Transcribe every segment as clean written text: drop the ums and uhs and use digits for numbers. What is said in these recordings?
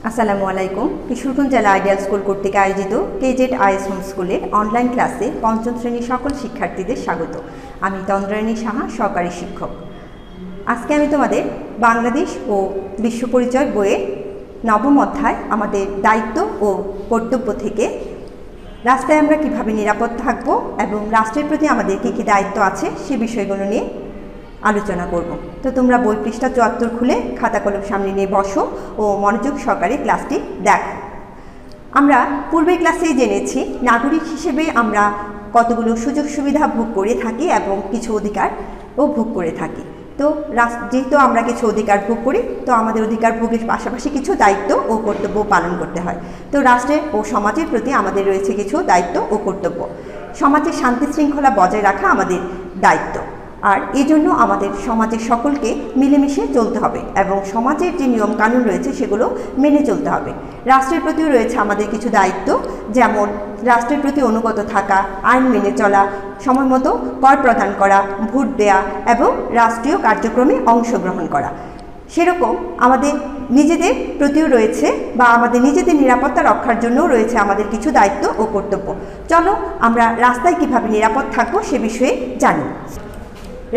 আসসালামু আলাইকুম। কিশোরগঞ্জ জেলা আইডিয়াল স্কুল কর্তৃক আয়োজিত কেজেড আইএস হোম স্কুলের অনলাইন ক্লাসে পঞ্চম শ্রেণীর সকল শিক্ষার্থীদের স্বাগত। আমি তন্দ্রায়ণী সাহা, সহকারী শিক্ষক। আজকে আমি তোমাদের বাংলাদেশ ও বিশ্ব পরিচয় বইয়ের নবম অধ্যায় আমাদের দায়িত্ব ও কর্তব্য থেকে রাস্তায় আমরা কিভাবে নিরাপদ থাকব এবং রাষ্ট্রের প্রতি আমাদের কী কী দায়িত্ব আছে সে বিষয়গুলো নিয়ে আলোচনা করব। তো তোমরা বই পৃষ্ঠা ৭৪ খুলে খাতা কলম সামনে নিয়ে বসো ও মনোযোগ সহকারে ক্লাসটি দেখো। আমরা পূর্বের ক্লাসেই জেনেছি নাগরিক হিসেবে আমরা কতগুলো সুযোগ সুবিধা ভোগ করে থাকি এবং কিছু অধিকারও ভোগ করে থাকি। তো যেহেতু আমরা কিছু অধিকার ভোগ করি, তো আমাদের অধিকার ভোগের পাশাপাশি কিছু দায়িত্ব ও কর্তব্য পালন করতে হয়। তো রাষ্ট্রের ও সমাজের প্রতি আমাদের রয়েছে কিছু দায়িত্ব ও কর্তব্য। সমাজের শান্তি শৃঙ্খলা বজায় রাখা আমাদের দায়িত্ব, আর এই জন্য আমাদের সমাজের সকলকে মিলেমিশে চলতে হবে এবং সমাজের যে নিয়ম কানুন রয়েছে সেগুলো মেনে চলতে হবে। রাষ্ট্রের প্রতিও রয়েছে আমাদের কিছু দায়িত্ব, যেমন রাষ্ট্রের প্রতি অনুগত থাকা, আইন মেনে চলা, সময় মতো কর প্রদান করা, ভোট দেয়া এবং রাষ্ট্রীয় কার্যক্রমে অংশগ্রহণ করা। সেরকম আমাদের নিজেদের প্রতিও রয়েছে বা আমাদের নিজেদের নিরাপত্তা রক্ষার জন্যও রয়েছে আমাদের কিছু দায়িত্ব ও কর্তব্য। চলো আমরা রাস্তায় কিভাবে নিরাপদ থাকবো সে বিষয়ে জানি।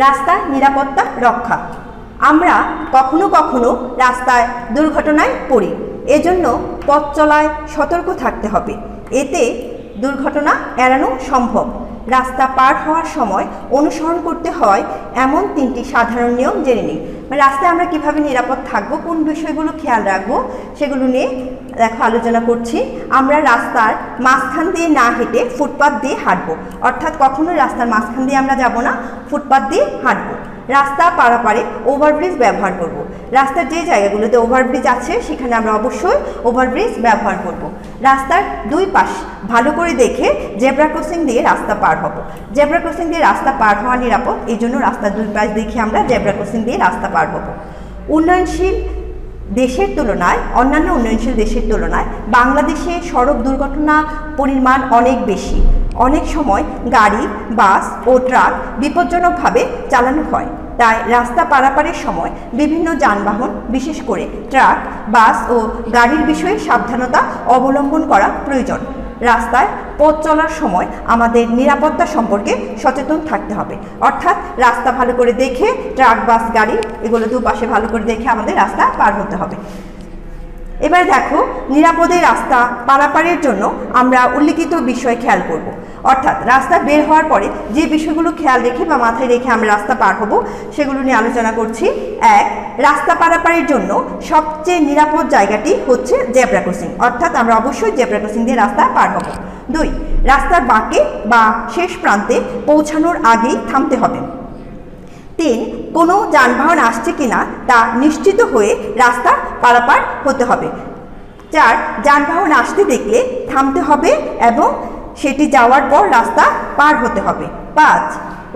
রাস্তার নিরাপত্তা রক্ষা। আমরা কখনো কখনো রাস্তায় দুর্ঘটনায় পড়ি, এজন্য পথ চলায় সতর্ক থাকতে হবে, এতে দুর্ঘটনা এড়ানো সম্ভব। রাস্তা পার হওয়ার সময় অনুসরণ করতে হয় এমন 3টি সাধারণ নিয়ম জেনে নিই। রাস্তায় আমরা কিভাবে নিরাপদ থাকবো, কোন বিষয়গুলো খেয়াল রাখবো সেগুলো নিয়ে দেখো আলোচনা করছি। আমরা রাস্তার মাঝখান দিয়ে না হেঁটে ফুটপাথ দিয়ে হাঁটবো, অর্থাৎ কখনো রাস্তার মাঝখান দিয়ে আমরা যাব না, ফুটপাথ দিয়ে হাঁটবো। রাস্তা পারাপারে ওভারব্রিজ ব্যবহার করব। রাস্তার যে জায়গাগুলোতে ওভারব্রিজ আছে সেখানে আমরা অবশ্যই ওভারব্রিজ ব্যবহার করব। রাস্তার দুই পাশ ভালো করে দেখে জেব্রা ক্রসিং দিয়ে রাস্তা পার হব। জেব্রা ক্রসিং দিয়ে রাস্তা পার হওয়া নিরাপদ, এই জন্য রাস্তার দুই পাশ দেখে আমরা জেব্রা ক্রসিং দিয়ে রাস্তা পার হব। উন্নয়নশীল দেশের তুলনায়, অন্যান্য উন্নয়নশীল দেশের তুলনায় বাংলাদেশে সড়ক দুর্ঘটনা পরিমাণ অনেক বেশি। অনেক সময় গাড়ি, বাস ও ট্রাক বিপজ্জনকভাবে চালানো হয়, তাই রাস্তা পারাপারের সময় বিভিন্ন যানবাহন, বিশেষ করে ট্রাক, বাস ও গাড়ির বিষয়ে সাবধানতা অবলম্বন করা প্রয়োজন। রাস্তায় পথ চলার সময় আমাদের নিরাপত্তা সম্পর্কে সচেতন থাকতে হবে, অর্থাৎ রাস্তা ভালো করে দেখে ট্রাক, বাস, গাড়ি এগুলো দুপাশে ভালো করে দেখে আমাদের রাস্তা পার হতে হবে। এবার দেখো, নিরাপদে রাস্তা পারাপারের জন্য আমরা উল্লিখিত বিষয় খেয়াল করব, অর্থাৎ রাস্তা বের হওয়ার পরে যে বিষয়গুলো খেয়াল রেখে বা মাথায় রেখে আমরা রাস্তা পার হব সেগুলো নিয়ে আলোচনা করছি। 1. রাস্তা পারাপারের জন্য সবচেয়ে নিরাপদ জায়গাটি হচ্ছে জেব্রা ক্রসিং, অর্থাৎ আমরা অবশ্যই জেব্রা ক্রসিং দিয়ে রাস্তা পার হব। 2. রাস্তার বাঁকে বা শেষ প্রান্তে পৌঁছানোর আগেই থামতে হবে। 3. কোনো যানবাহন আসছে কিনা তা নিশ্চিত হয়ে রাস্তা পারাপার হতে হবে। 4. যানবাহন আসতে দেখলে থামতে হবে এবং সেটি যাওয়ার পর রাস্তা পার হতে হবে। 5.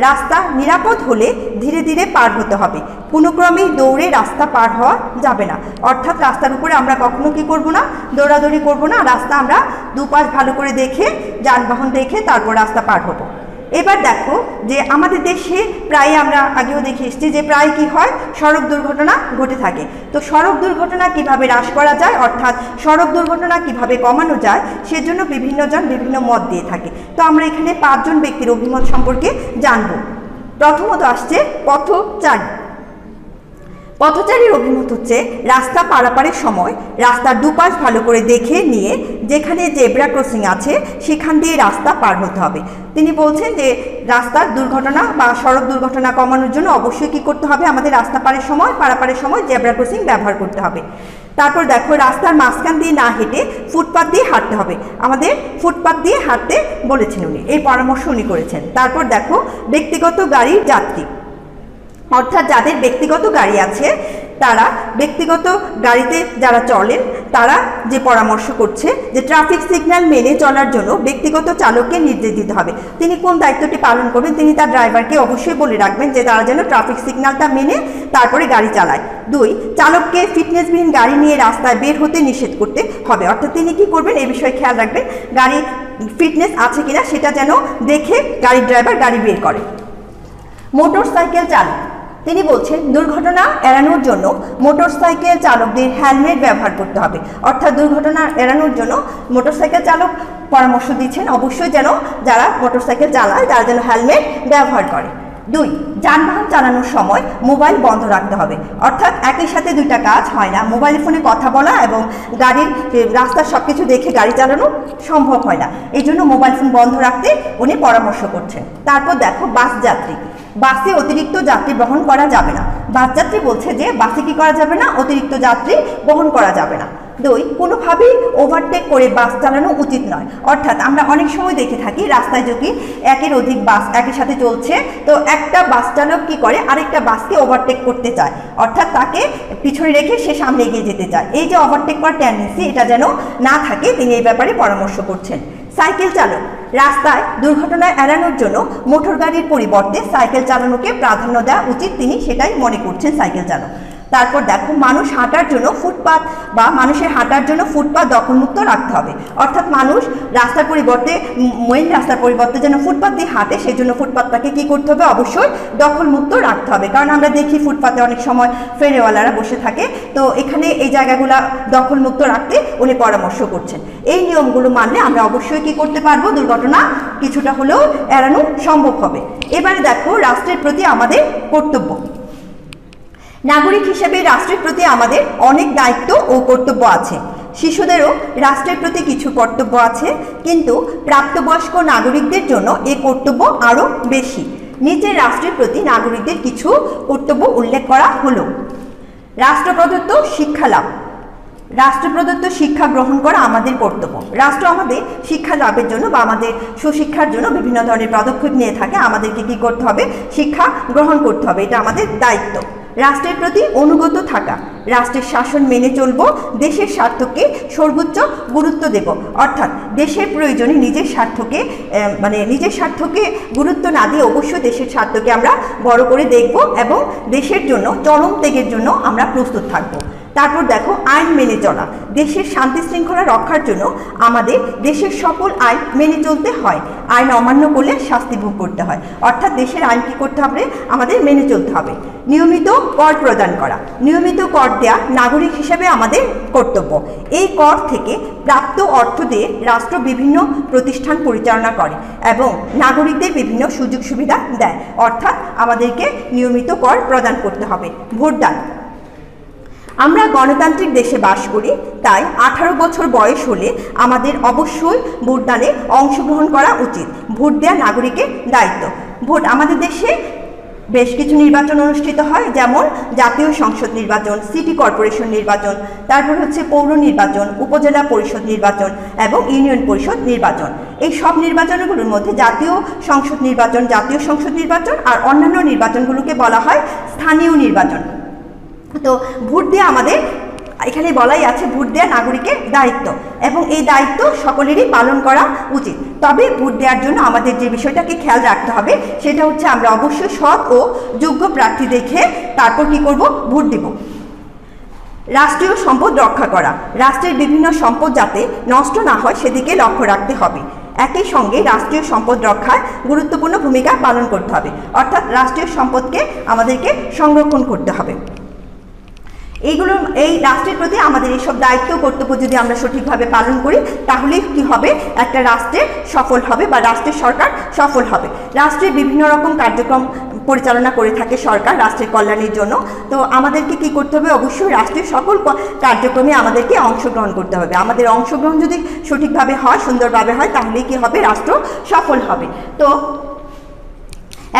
রাস্তা নিরাপদ হলে ধীরে ধীরে পার হতে হবে, কোনো ক্রমেই দৌড়ে রাস্তা পার হওয়া যাবে না, অর্থাৎ রাস্তার উপরে আমরা কখনো কি করব না, দৌড়াদৌড়ি করব না। রাস্তা আমরা দুপাশ ভালো করে দেখে, যানবাহন দেখে তারপর রাস্তা পার হব। এবার দেখো যে আমাদের দেশে প্রায় আমরা আগেও দেখে এসেছি যে প্রায় কি হয়, সড়ক দুর্ঘটনা ঘটে থাকে। তো সড়ক দুর্ঘটনা কিভাবে হ্রাস করা যায়, অর্থাৎ সড়ক দুর্ঘটনা কিভাবে কমানো যায় সেজন্য বিভিন্নজন বিভিন্ন মত দিয়ে থাকে। তো আমরা এখানে 5 জন ব্যক্তির অভিমত সম্পর্কে জানব। প্রথমত আসছে পথচারী। পথচারীর অভিমত হচ্ছে রাস্তা পারাপারের সময় রাস্তার দুপাশ ভালো করে দেখে নিয়ে যেখানে জেব্রা ক্রসিং আছে সেখান দিয়ে রাস্তা পার হতে হবে। তিনি বলছেন যে রাস্তার দুর্ঘটনা বা সড়ক দুর্ঘটনা কমানোর জন্য অবশ্যই কী করতে হবে, আমাদের রাস্তা পারাপারের সময় জেব্রা ক্রসিং ব্যবহার করতে হবে। তারপর দেখো, রাস্তার মাঝখান দিয়ে না হেঁটে ফুটপাথ দিয়ে হাঁটতে হবে। আমাদের ফুটপাথ দিয়ে হাঁটতে বলেছেন উনি, এই পরামর্শ উনি করেছেন। তারপর দেখো, ব্যক্তিগত গাড়ির যাত্রী, অর্থাৎ যাদের ব্যক্তিগত গাড়ি আছে তারা ব্যক্তিগত গাড়িতে যারা চলেন তারা যে পরামর্শ করছে যে ট্রাফিক সিগন্যাল মেনে চলার জন্য ব্যক্তিগত চালককে নির্দেশ দিতে হবে। তিনি কোন দায়িত্বটি পালন করবেন তিনি তার ড্রাইভারকে অবশ্যই বলে রাখবেন যে তারা যেন ট্রাফিক সিগন্যালটা মেনে তারপরে গাড়ি চালায়। 2. চালককে ফিটনেসবিহীন গাড়ি নিয়ে রাস্তায় বের হতে নিষেধ করতে হবে, অর্থাৎ তিনি কি করবেন এই বিষয়ে খেয়াল রাখবেন, গাড়ি ফিটনেস আছে কিনা সেটা যেন দেখে গাড়ির ড্রাইভার গাড়ি বের করে। মোটর সাইকেল চালক, তিনি বলছেন দুর্ঘটনা এড়ানোর জন্য মোটরসাইকেল চালকদের হেলমেট ব্যবহার করতে হবে। অর্থাৎ দুর্ঘটনা এড়ানোর জন্য মোটরসাইকেল চালক পরামর্শ দিচ্ছেন অবশ্যই যেন যারা মোটরসাইকেল চালায় তারা যেন হেলমেট ব্যবহার করে। 2, যানবাহন চালানোর সময় মোবাইল বন্ধ রাখতে হবে। অর্থাৎ একই সাথে দুইটা কাজ হয় না, মোবাইল ফোনে কথা বলা এবং গাড়ির রাস্তার সব কিছু দেখে গাড়ি চালানো সম্ভব হয় না, এই জন্য মোবাইল ফোন বন্ধ রাখতে উনি পরামর্শ করছেন। তারপর দেখো বাস যাত্রী, বাসে অতিরিক্ত যাত্রী বহন করা যাবে না। বাস যাত্রী বলছে যে বাসে কি করা যাবে না, অতিরিক্ত যাত্রী বহন করা যাবে না। 2, কোনোভাবেই ওভারটেক করে বাস চালানো উচিত নয়। অর্থাৎ আমরা অনেক সময় দেখে থাকি রাস্তায় যদি একের অধিক বাস একই সাথে চলছে, তো একটা বাস চালক কি করে আরেকটা বাসকে ওভারটেক করতে চায়, অর্থাৎ তাকে পিছনে রেখে সে সামনে এগিয়ে যেতে চায়। এই যে ওভারটেক করার টেন্ডেন্সি, এটা যেন না থাকে, তিনি এই ব্যাপারে পরামর্শ করছেন। সাইকেল চালক, রাস্তায় দুর্ঘটনা এড়ানোর জন্য মোটর গাড়ির পরিবর্তে সাইকেল চালানোকে প্রাধান্য দেওয়া উচিত, তিনি সেটাই মনে করছেন সাইকেল চালক। তারপর দেখো মানুষ হাঁটার জন্য ফুটপাত বা মানুষের হাঁটার জন্য ফুটপাত দখলমুক্ত রাখতে হবে। অর্থাৎ মানুষ রাস্তার পরিবর্তে মেইন রাস্তার পরিবর্তে যেন ফুটপাত দিয়ে হাঁটে, সেই জন্য ফুটপাতটাকে কী করতে হবে, অবশ্যই দখলমুক্ত রাখতে হবে। কারণ আমরা দেখি ফুটপাতে অনেক সময় ফেরিওয়ালারা বসে থাকে, তো এখানে এই জায়গাগুলো দখলমুক্ত রাখতে উনি পরামর্শ করছেন। এই নিয়মগুলো মানলে আমরা অবশ্যই কী করতে পারবো, দুর্ঘটনা কিছুটা হলেও এড়ানো সম্ভব হবে। এবারে দেখো রাষ্ট্রের প্রতি আমাদের কর্তব্য। নাগরিক হিসেবে রাষ্ট্রের প্রতি আমাদের অনেক দায়িত্ব ও কর্তব্য আছে। শিশুদেরও রাষ্ট্রের প্রতি কিছু কর্তব্য আছে, কিন্তু প্রাপ্তবয়স্ক নাগরিকদের জন্য এই কর্তব্য আরও বেশি। নিচে রাষ্ট্রের প্রতি নাগরিকদের কিছু কর্তব্য উল্লেখ করা হলো। রাষ্ট্র প্রদত্ত শিক্ষা লাভ, রাষ্ট্র প্রদত্ত শিক্ষা গ্রহণ করা আমাদের কর্তব্য। রাষ্ট্র আমাদের শিক্ষা লাভের জন্য বা আমাদের সুশিক্ষার জন্য বিভিন্ন ধরনের পদক্ষেপ নিয়ে থাকে, আমাদেরকে কি করতে হবে, শিক্ষা গ্রহণ করতে হবে, এটা আমাদের দায়িত্ব। রাষ্ট্রের প্রতি অনুগত থাকা, রাষ্ট্রের শাসন মেনে চলব, দেশের স্বার্থকে সর্বোচ্চ গুরুত্ব দেব। অর্থাৎ দেশের প্রয়োজনে নিজের স্বার্থকে গুরুত্ব না দিয়ে অবশ্যই দেশের স্বার্থকে আমরা বড় করে দেখব এবং দেশের জন্য চরম ত্যাগের জন্য আমরা প্রস্তুত থাকব। তারপর দেখো আইন মেনে চলা, দেশের শান্তি শৃঙ্খলা রক্ষার জন্য আমাদের দেশের সকল আইন মেনে চলতে হয়। আইন অমান্য করলে শাস্তি ভোগ করতে হয়, অর্থাৎ দেশের আইন কী করতে হবে, আমাদের মেনে চলতে হবে। নিয়মিত কর প্রদান করা, নিয়মিত কর দেয়া নাগরিক হিসেবে আমাদের কর্তব্য। এই কর থেকে প্রাপ্ত অর্থ দিয়ে রাষ্ট্র বিভিন্ন প্রতিষ্ঠান পরিচালনা করে এবং নাগরিকদের বিভিন্ন সুযোগ সুবিধা দেয়, অর্থাৎ আমাদেরকে নিয়মিত কর প্রদান করতে হবে। ভোটদান, আমরা গণতান্ত্রিক দেশে বাস করি, তাই 18 বছর বয়স হলে আমাদের অবশ্যই ভোটদানে অংশগ্রহণ করা উচিত। ভোট দেওয়া নাগরিকের দায়িত্ব। ভোট, আমাদের দেশে বেশ কিছু নির্বাচন অনুষ্ঠিত হয়, যেমন জাতীয় সংসদ নির্বাচন, সিটি কর্পোরেশন নির্বাচন, তারপর হচ্ছে পৌর নির্বাচন, উপজেলা পরিষদ নির্বাচন এবং ইউনিয়ন পরিষদ নির্বাচন। এই সব নির্বাচনগুলোর মধ্যে জাতীয় সংসদ নির্বাচন আর অন্যান্য নির্বাচনগুলোকে বলা হয় স্থানীয় নির্বাচন। তো ভোট দেওয়া আমাদের এখানে বলাই আছে, ভোট দেওয়া নাগরিকের দায়িত্ব এবং এই দায়িত্ব সকলেরই পালন করা উচিত। তবে ভোট দেওয়ার জন্য আমাদের যে বিষয়টাকে খেয়াল রাখতে হবে সেটা হচ্ছে আমরা অবশ্যই সৎ ও যোগ্য প্রার্থী দেখে তারপর কি করব, ভোট দেব। রাষ্ট্রীয় সম্পদ রক্ষা করা, রাষ্ট্রের বিভিন্ন সম্পদ যাতে নষ্ট না হয় সেদিকে লক্ষ্য রাখতে হবে। একই সঙ্গে রাষ্ট্রীয় সম্পদ রক্ষায় গুরুত্বপূর্ণ ভূমিকা পালন করতে হবে, অর্থাৎ রাষ্ট্রীয় সম্পদকে আমাদেরকে সংরক্ষণ করতে হবে। এই রাষ্ট্রের প্রতি আমাদের এইসব দায়িত্ব কর্তব্য যদি আমরা সঠিকভাবে পালন করি তাহলে কি হবে, একটা রাষ্ট্রে সফল হবে বা রাষ্ট্রের সরকার সফল হবে। রাষ্ট্রের বিভিন্ন রকম কার্যক্রম পরিচালনা করে থাকে সরকার রাষ্ট্রের কল্যাণের জন্য, তো আমাদেরকে কি করতে হবে, অবশ্যই রাষ্ট্রের সকল কার্যক্রমে আমাদেরকে অংশগ্রহণ করতে হবে। আমাদের অংশগ্রহণ যদি সঠিকভাবে হয়, সুন্দরভাবে হয়, তাহলে কি হবে, রাষ্ট্র সফল হবে। তো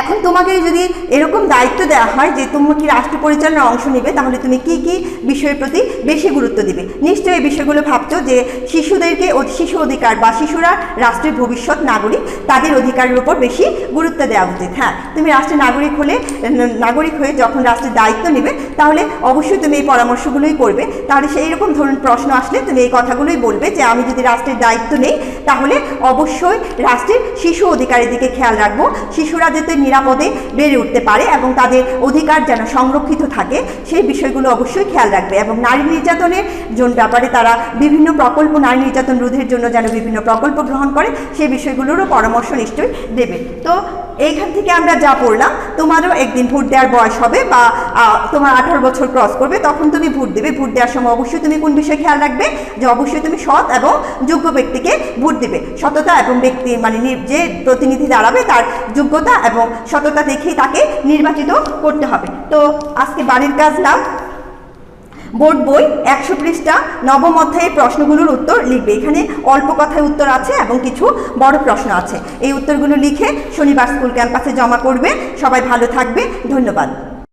এখন তোমাকে যদি এরকম দায়িত্ব দেওয়া হয় যে তুমি কি রাষ্ট্র পরিচালনার অংশ নেবে, তাহলে তুমি কি কি বিষয়ের প্রতি বেশি গুরুত্ব দিবে। নিশ্চয়ই এই বিষয়গুলো ভাবছো যে শিশুদেরকে শিশু অধিকার বা শিশুরা রাষ্ট্রের ভবিষ্যৎ নাগরিক, তাদের অধিকারের উপর বেশি গুরুত্ব দেওয়া উচিত। হ্যাঁ, তুমি রাষ্ট্রের নাগরিক হয়ে যখন রাষ্ট্রের দায়িত্ব নেবে তাহলে অবশ্যই তুমি এই পরামর্শগুলোই করবে। তাহলে সেই রকম ধরুন প্রশ্ন আসলে তুমি এই কথাগুলোই বলবে যে আমি যদি রাষ্ট্রের দায়িত্ব নেই তাহলে অবশ্যই রাষ্ট্রের শিশু অধিকারের দিকে খেয়াল রাখবো, শিশুরা যাতে নিরাপদে বেড়ে উঠতে পারে এবং তাদের অধিকার যেন সংরক্ষিত থাকে সেই বিষয়গুলো অবশ্যই খেয়াল রাখবে এবং নারী নির্যাতনের ব্যাপারে তারা বিভিন্ন প্রকল্প, নারী নির্যাতন রোধের জন্য যেন বিভিন্ন প্রকল্প গ্রহণ করে সেই বিষয়গুলোরও পরামর্শ নিশ্চয়ই দেবে। তো এইখান থেকে আমরা যা পড়লাম, তোমারও একদিন ভোট দেওয়ার বয়স হবে বা তোমার 18 বছর ক্রস করবে, তখন তুমি ভোট দেবে। ভোট দেওয়ার সময় অবশ্যই তুমি কোন বিষয়ে খেয়াল রাখবে, যে অবশ্যই তুমি সৎ এবং যোগ্য ব্যক্তিকে ভোট দেবে। সততা এবং ব্যক্তি মানে যে প্রতিনিধি দাঁড়াবে তার যোগ্যতা এবং সততা দেখেই তাকে নির্বাচিত করতে হবে। তো আজকে বাড়ির কাজ নাও, বোর্ড বই 100 পৃষ্ঠা নবম অধ্যায়ের প্রশ্নগুলোর উত্তর লিখবে। এখানে অল্প কথায় উত্তর আছে এবং কিছু বড় প্রশ্ন আছে। এই উত্তরগুলো লিখে শনিবার স্কুল ক্যাম্পাসে জমা করবে। সবাই ভালো থাকবে, ধন্যবাদ।